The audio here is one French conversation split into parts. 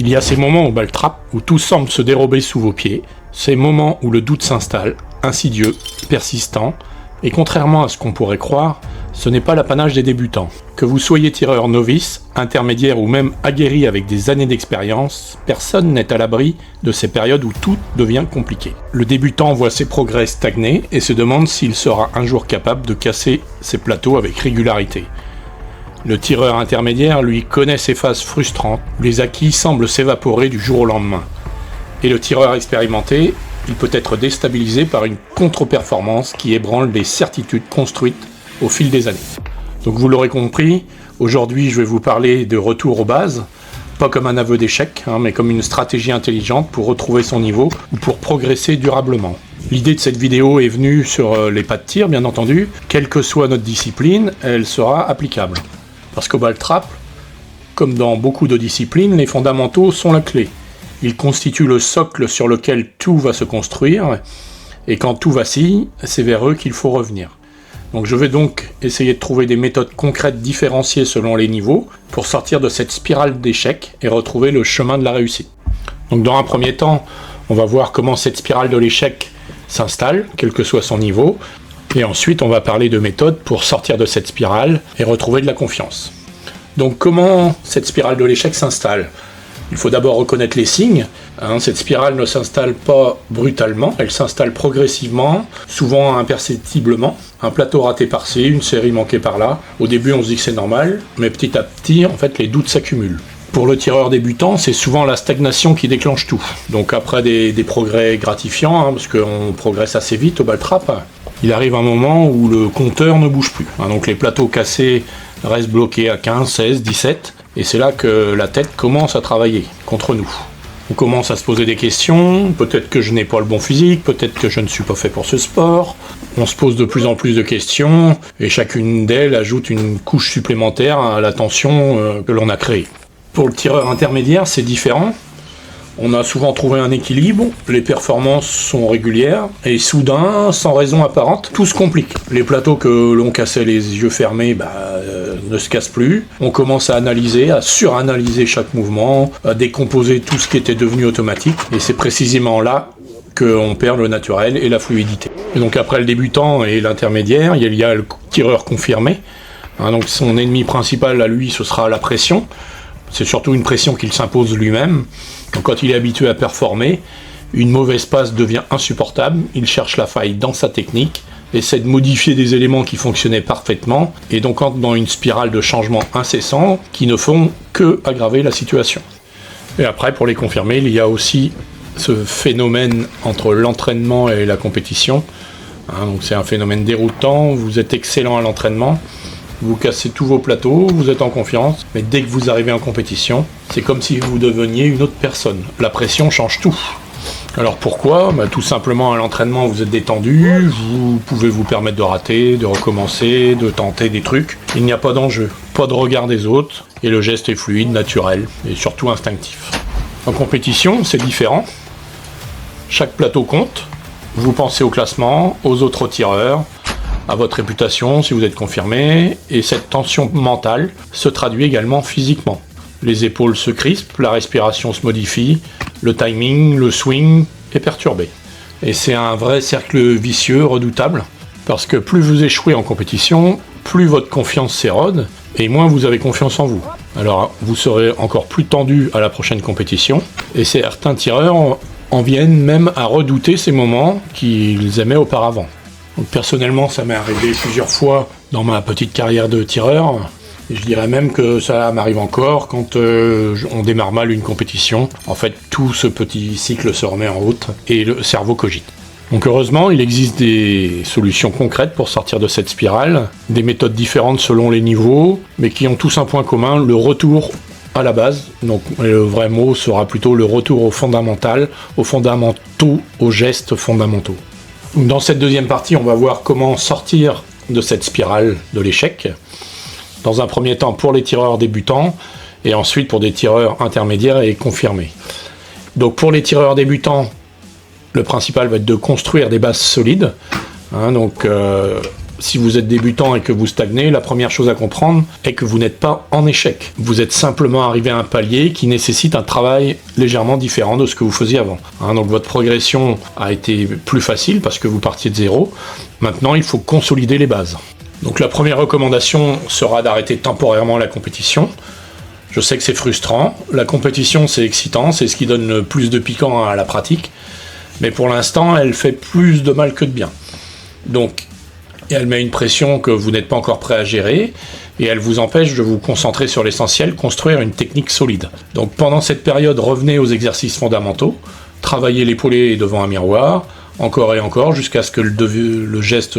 Il y a ces moments au ball trap où tout semble se dérober sous vos pieds, ces moments où le doute s'installe, insidieux, persistant, et contrairement à ce qu'on pourrait croire, ce n'est pas l'apanage des débutants. Que vous soyez tireur novice, intermédiaire ou même aguerri avec des années d'expérience, personne n'est à l'abri de ces périodes où tout devient compliqué. Le débutant voit ses progrès stagner et se demande s'il sera un jour capable de casser ses plateaux avec régularité. Le tireur intermédiaire, lui, connaît ces phases frustrantes où les acquis semblent s'évaporer du jour au lendemain. Et le tireur expérimenté, il peut être déstabilisé par une contre-performance qui ébranle les certitudes construites au fil des années. Donc vous l'aurez compris, aujourd'hui je vais vous parler de retour aux bases, pas comme un aveu d'échec, mais comme une stratégie intelligente pour retrouver son niveau ou pour progresser durablement. L'idée de cette vidéo est venue sur les pas de tir, bien entendu. Quelle que soit notre discipline, elle sera applicable. Parce qu'au ball trap, comme dans beaucoup de disciplines, les fondamentaux sont la clé. Ils constituent le socle sur lequel tout va se construire, et quand tout vacille, c'est vers eux qu'il faut revenir. Donc je vais donc essayer de trouver des méthodes concrètes différenciées selon les niveaux pour sortir de cette spirale d'échecs et retrouver le chemin de la réussite. Donc dans un premier temps, on va voir comment cette spirale de l'échec s'installe, quel que soit son niveau, et ensuite on va parler de méthodes pour sortir de cette spirale et retrouver de la confiance. Donc comment cette spirale de l'échec s'installe ? Il faut d'abord reconnaître les signes. Cette spirale ne s'installe pas brutalement, elle s'installe progressivement, souvent imperceptiblement. Un plateau raté par-ci, une série manquée par-là. Au début, on se dit que c'est normal, mais petit à petit, en fait, les doutes s'accumulent. Pour le tireur débutant, c'est souvent la stagnation qui déclenche tout. Donc après des progrès gratifiants, parce qu'on progresse assez vite au ball trap, il arrive un moment où le compteur ne bouge plus. Donc les plateaux cassés restent bloqués à 15, 16, 17. Et c'est là que la tête commence à travailler contre nous. On commence à se poser des questions, peut-être que je n'ai pas le bon physique, peut-être que je ne suis pas fait pour ce sport. On se pose de plus en plus de questions, et chacune d'elles ajoute une couche supplémentaire à la tension que l'on a créée. Pour le tireur intermédiaire, c'est différent. On a souvent trouvé un équilibre, les performances sont régulières, et soudain, sans raison apparente, tout se complique. Les plateaux que l'on cassait les yeux fermés ne se cassent plus. On commence à analyser, à suranalyser chaque mouvement, à décomposer tout ce qui était devenu automatique, et c'est précisément là qu'on perd le naturel et la fluidité. Et donc après le débutant et l'intermédiaire, il y a le tireur confirmé. Donc son ennemi principal à lui, ce sera la pression. C'est surtout une pression qu'il s'impose lui-même. Donc quand il est habitué à performer, une mauvaise passe devient insupportable, il cherche la faille dans sa technique, essaie de modifier des éléments qui fonctionnaient parfaitement, et donc entre dans une spirale de changements incessants qui ne font que aggraver la situation. Et après, pour les confirmer, il y a aussi ce phénomène entre l'entraînement et la compétition. Donc c'est un phénomène déroutant, vous êtes excellent à l'entraînement, vous cassez tous vos plateaux, vous êtes en confiance, mais dès que vous arrivez en compétition, c'est comme si vous deveniez une autre personne. La pression change tout. Alors pourquoi ? Tout simplement à l'entraînement, vous êtes détendu, vous pouvez vous permettre de rater, de recommencer, de tenter des trucs. Il n'y a pas d'enjeu, pas de regard des autres, et le geste est fluide, naturel, et surtout instinctif. En compétition, c'est différent. Chaque plateau compte. Vous pensez au classement, aux autres tireurs, à votre réputation si vous êtes confirmé, et cette tension mentale se traduit également physiquement. Les épaules se crispent, la respiration se modifie, le timing, le swing est perturbé. Et c'est un vrai cercle vicieux, redoutable, parce que plus vous échouez en compétition, plus votre confiance s'érode, et moins vous avez confiance en vous. Alors vous serez encore plus tendu à la prochaine compétition, et certains tireurs en viennent même à redouter ces moments qu'ils aimaient auparavant. Donc personnellement, ça m'est arrivé plusieurs fois dans ma petite carrière de tireur. Et je dirais même que ça m'arrive encore quand on démarre mal une compétition. En fait, tout ce petit cycle se remet en route et le cerveau cogite. Donc heureusement, il existe des solutions concrètes pour sortir de cette spirale, des méthodes différentes selon les niveaux, mais qui ont tous un point commun, le retour à la base. Donc le vrai mot sera plutôt le retour au fondamental, aux fondamentaux, aux gestes fondamentaux. Dans cette deuxième partie, on va voir comment sortir de cette spirale de l'échec. Dans un premier temps pour les tireurs débutants, et ensuite pour des tireurs intermédiaires et confirmés. Donc pour les tireurs débutants, le principal va être de construire des bases solides. Donc Si vous êtes débutant et que vous stagnez, la première chose à comprendre est que vous n'êtes pas en échec. Vous êtes simplement arrivé à un palier qui nécessite un travail légèrement différent de ce que vous faisiez avant. Donc votre progression a été plus facile parce que vous partiez de zéro. Maintenant, il faut consolider les bases. Donc la première recommandation sera d'arrêter temporairement la compétition. Je sais que c'est frustrant. La compétition, c'est excitant, c'est ce qui donne le plus de piquant à la pratique. Mais pour l'instant, elle fait plus de mal que de bien. Donc, elle met une pression que vous n'êtes pas encore prêt à gérer, et elle vous empêche de vous concentrer sur l'essentiel, construire une technique solide. Donc pendant cette période, revenez aux exercices fondamentaux, travaillez l'épaulé devant un miroir, encore et encore, jusqu'à ce que le geste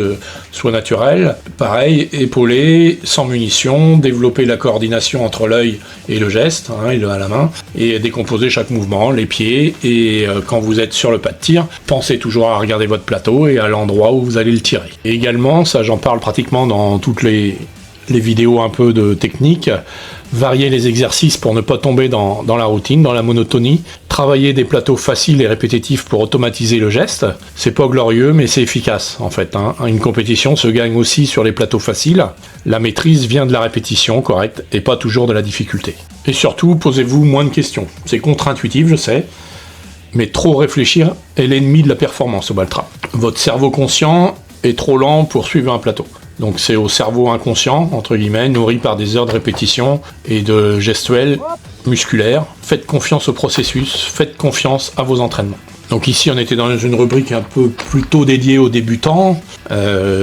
soit naturel. Pareil, épaulé, sans munitions, développer la coordination entre l'œil et le geste, et le à la main, et décomposer chaque mouvement, les pieds, et quand vous êtes sur le pas de tir, pensez toujours à regarder votre plateau et à l'endroit où vous allez le tirer. Et également, ça j'en parle pratiquement dans toutes les vidéos un peu de technique, varier les exercices pour ne pas tomber dans la routine, dans la monotonie, travailler des plateaux faciles et répétitifs pour automatiser le geste. C'est pas glorieux, mais c'est efficace en fait. Une compétition se gagne aussi sur les plateaux faciles. La maîtrise vient de la répétition correcte et pas toujours de la difficulté. Et surtout, posez-vous moins de questions. C'est contre-intuitif, je sais, mais trop réfléchir est l'ennemi de la performance au ball trap. Votre cerveau conscient est trop lent pour suivre un plateau. Donc c'est au cerveau inconscient, entre guillemets, nourri par des heures de répétition et de gestuels musculaires. Faites confiance au processus, faites confiance à vos entraînements. Donc ici on était dans une rubrique un peu plutôt dédiée aux débutants,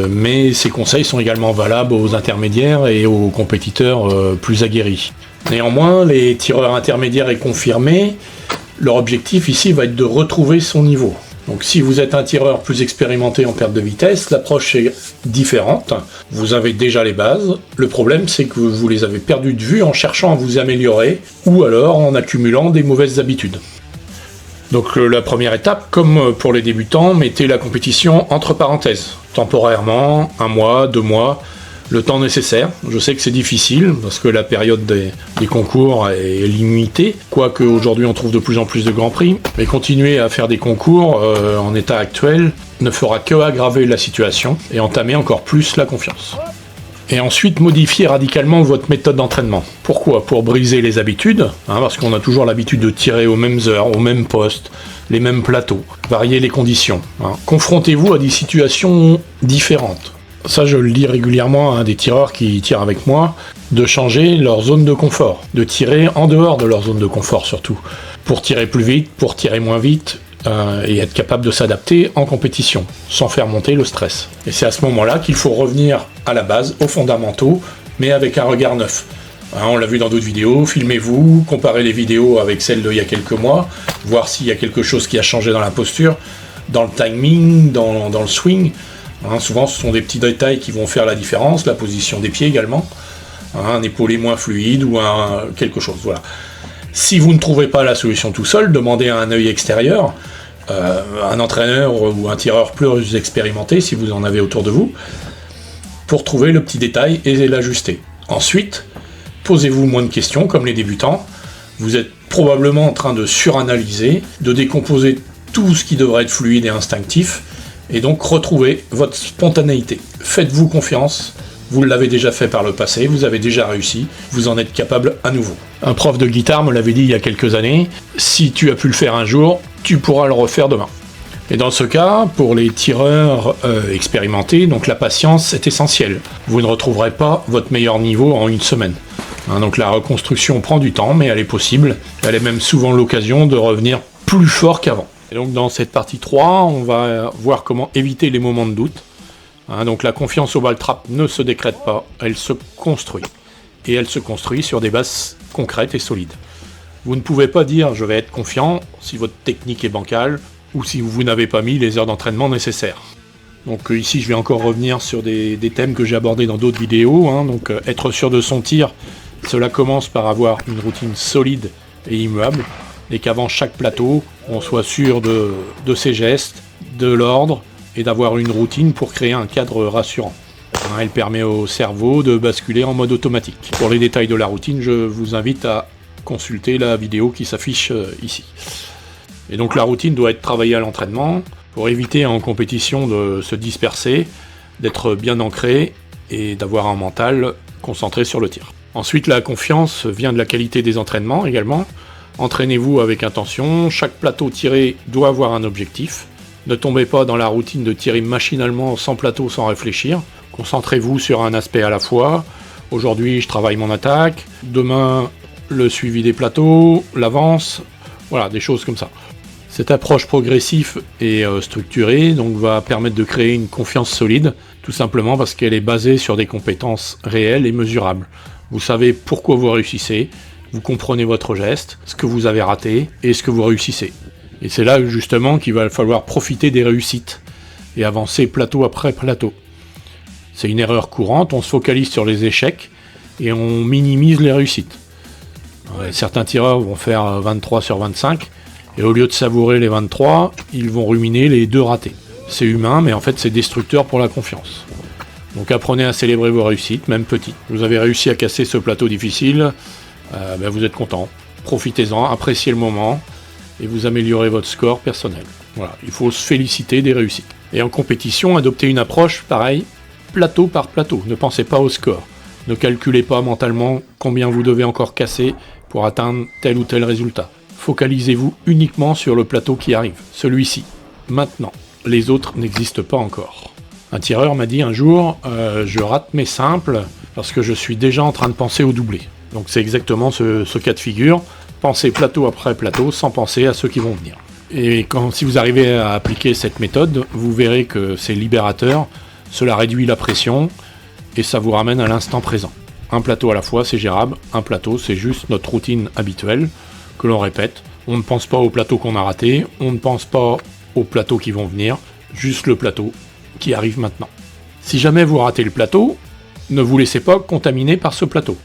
mais ces conseils sont également valables aux intermédiaires et aux compétiteurs plus aguerris. Néanmoins, les tireurs intermédiaires et confirmés, leur objectif ici va être de retrouver son niveau. Donc si vous êtes un tireur plus expérimenté en perte de vitesse, l'approche est différente. Vous avez déjà les bases. Le problème, c'est que vous les avez perdues de vue en cherchant à vous améliorer ou alors en accumulant des mauvaises habitudes. Donc la première étape, comme pour les débutants, mettez la compétition entre parenthèses, temporairement, 1 mois, 2 mois, le temps nécessaire. Je sais que c'est difficile parce que la période des concours est limitée, quoique aujourd'hui on trouve de plus en plus de grands prix, mais continuer à faire des concours en état actuel ne fera que aggraver la situation et entamer encore plus la confiance. Et ensuite, modifier radicalement votre méthode d'entraînement. Pourquoi ? Pour briser les habitudes, parce qu'on a toujours l'habitude de tirer aux mêmes heures, aux mêmes postes, les mêmes plateaux, varier les conditions. Confrontez-vous à des situations différentes. Ça, je le dis régulièrement à des tireurs qui tirent avec moi, de changer leur zone de confort, de tirer en dehors de leur zone de confort surtout, pour tirer plus vite, pour tirer moins vite, et être capable de s'adapter en compétition, sans faire monter le stress. Et c'est à ce moment-là qu'il faut revenir à la base, aux fondamentaux, mais avec un regard neuf. On l'a vu dans d'autres vidéos, filmez-vous, comparez les vidéos avec celles d'il y a quelques mois, voir s'il y a quelque chose qui a changé dans la posture, dans le timing, dans le swing. Souvent ce sont des petits détails qui vont faire la différence, la position des pieds également, un épaulé moins fluide ou quelque chose, voilà. Si vous ne trouvez pas la solution tout seul, demandez à un œil extérieur, un entraîneur ou un tireur plus expérimenté si vous en avez autour de vous, pour trouver le petit détail et l'ajuster. Ensuite, posez-vous moins de questions comme les débutants, vous êtes probablement en train de suranalyser, de décomposer tout ce qui devrait être fluide et instinctif, et donc retrouvez votre spontanéité. Faites-vous confiance, vous l'avez déjà fait par le passé, vous avez déjà réussi, vous en êtes capable à nouveau. Un prof de guitare me l'avait dit il y a quelques années, si tu as pu le faire un jour, tu pourras le refaire demain. Et dans ce cas, pour les tireurs expérimentés, donc la patience est essentielle. Vous ne retrouverez pas votre meilleur niveau en une semaine. Donc la reconstruction prend du temps, mais elle est possible, elle est même souvent l'occasion de revenir plus fort qu'avant. Et donc dans cette partie 3, on va voir comment éviter les moments de doute. Donc la confiance au ball trap ne se décrète pas, elle se construit. Et elle se construit sur des bases concrètes et solides. Vous ne pouvez pas dire je vais être confiant si votre technique est bancale ou si vous n'avez pas mis les heures d'entraînement nécessaires. Donc ici je vais encore revenir sur des thèmes que j'ai abordés dans d'autres vidéos. Donc être sûr de son tir, cela commence par avoir une routine solide et immuable. Et qu'avant chaque plateau, on soit sûr de ses gestes, de l'ordre, et d'avoir une routine pour créer un cadre rassurant. Elle permet au cerveau de basculer en mode automatique. Pour les détails de la routine, je vous invite à consulter la vidéo qui s'affiche ici. Et donc la routine doit être travaillée à l'entraînement, pour éviter en compétition de se disperser, d'être bien ancré et d'avoir un mental concentré sur le tir. Ensuite, la confiance vient de la qualité des entraînements également. Entraînez-vous avec intention, chaque plateau tiré doit avoir un objectif. Ne tombez pas dans la routine de tirer machinalement sans plateau, sans réfléchir. Concentrez-vous sur un aspect à la fois. Aujourd'hui, je travaille mon attaque. Demain, le suivi des plateaux, l'avance. Voilà, des choses comme ça. Cette approche progressive et structurée donc, va permettre de créer une confiance solide, tout simplement parce qu'elle est basée sur des compétences réelles et mesurables. Vous savez pourquoi vous réussissez, vous comprenez votre geste, ce que vous avez raté et ce que vous réussissez. Et c'est là justement qu'il va falloir profiter des réussites et avancer plateau après plateau. C'est une erreur courante, on se focalise sur les échecs et on minimise les réussites. Certains tireurs vont faire 23 sur 25 et au lieu de savourer les 23, ils vont ruminer les 2 ratés. C'est humain, mais en fait c'est destructeur pour la confiance. Donc apprenez à célébrer vos réussites, même petites. Vous avez réussi à casser ce plateau difficile, vous êtes content. Profitez-en, appréciez le moment et vous améliorez votre score personnel. Voilà, il faut se féliciter des réussites. Et en compétition, adoptez une approche pareille, plateau par plateau. Ne pensez pas au score. Ne calculez pas mentalement combien vous devez encore casser pour atteindre tel ou tel résultat. Focalisez-vous uniquement sur le plateau qui arrive, celui-ci, maintenant. Les autres n'existent pas encore. Un tireur m'a dit un jour, je rate mes simples parce que je suis déjà en train de penser au doublé. Donc c'est exactement ce cas de figure. Pensez plateau après plateau sans penser à ceux qui vont venir. Et si vous arrivez à appliquer cette méthode, vous verrez que c'est libérateur, cela réduit la pression et ça vous ramène à l'instant présent. Un plateau à la fois, c'est gérable. Un plateau, c'est juste notre routine habituelle que l'on répète. On ne pense pas au plateau qu'on a raté, on ne pense pas aux plateaux qui vont venir, juste le plateau qui arrive maintenant. Si jamais vous ratez le plateau, ne vous laissez pas contaminer par ce plateau.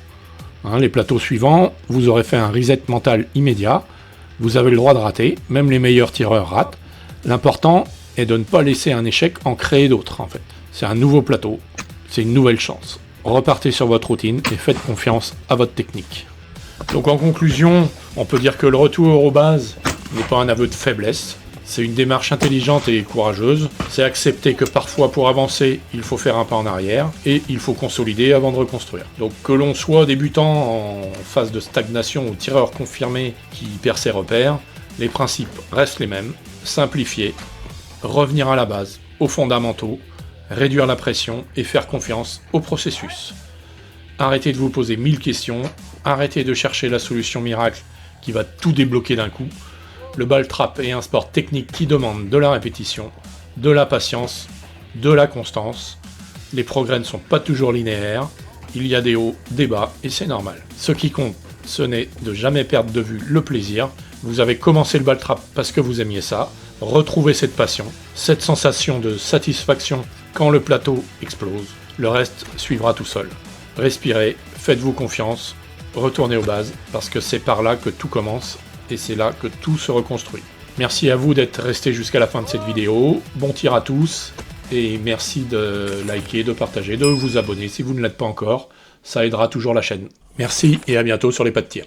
Les plateaux suivants, vous aurez fait un reset mental immédiat, vous avez le droit de rater, même les meilleurs tireurs ratent. L'important est de ne pas laisser un échec en créer d'autres en fait. C'est un nouveau plateau, c'est une nouvelle chance. Repartez sur votre routine et faites confiance à votre technique. Donc en conclusion, on peut dire que le retour aux bases n'est pas un aveu de faiblesse, c'est une démarche intelligente et courageuse, c'est accepter que parfois pour avancer, il faut faire un pas en arrière, et il faut consolider avant de reconstruire. Donc que l'on soit débutant en phase de stagnation ou tireur confirmé qui perd ses repères, les principes restent les mêmes, simplifier, revenir à la base, aux fondamentaux, réduire la pression et faire confiance au processus. Arrêtez de vous poser 1000 questions, arrêtez de chercher la solution miracle qui va tout débloquer d'un coup. Le ball trap est un sport technique qui demande de la répétition, de la patience, de la constance. Les progrès ne sont pas toujours linéaires, il y a des hauts, des bas et c'est normal. Ce qui compte, ce n'est de jamais perdre de vue le plaisir. Vous avez commencé le ball trap parce que vous aimiez ça, retrouvez cette passion, cette sensation de satisfaction quand le plateau explose. Le reste suivra tout seul. Respirez, faites-vous confiance, retournez aux bases, parce que c'est par là que tout commence, et c'est là que tout se reconstruit. Merci à vous d'être restés jusqu'à la fin de cette vidéo, bon tir à tous, et merci de liker, de partager, de vous abonner si vous ne l'êtes pas encore, ça aidera toujours la chaîne. Merci et à bientôt sur les pas de tir.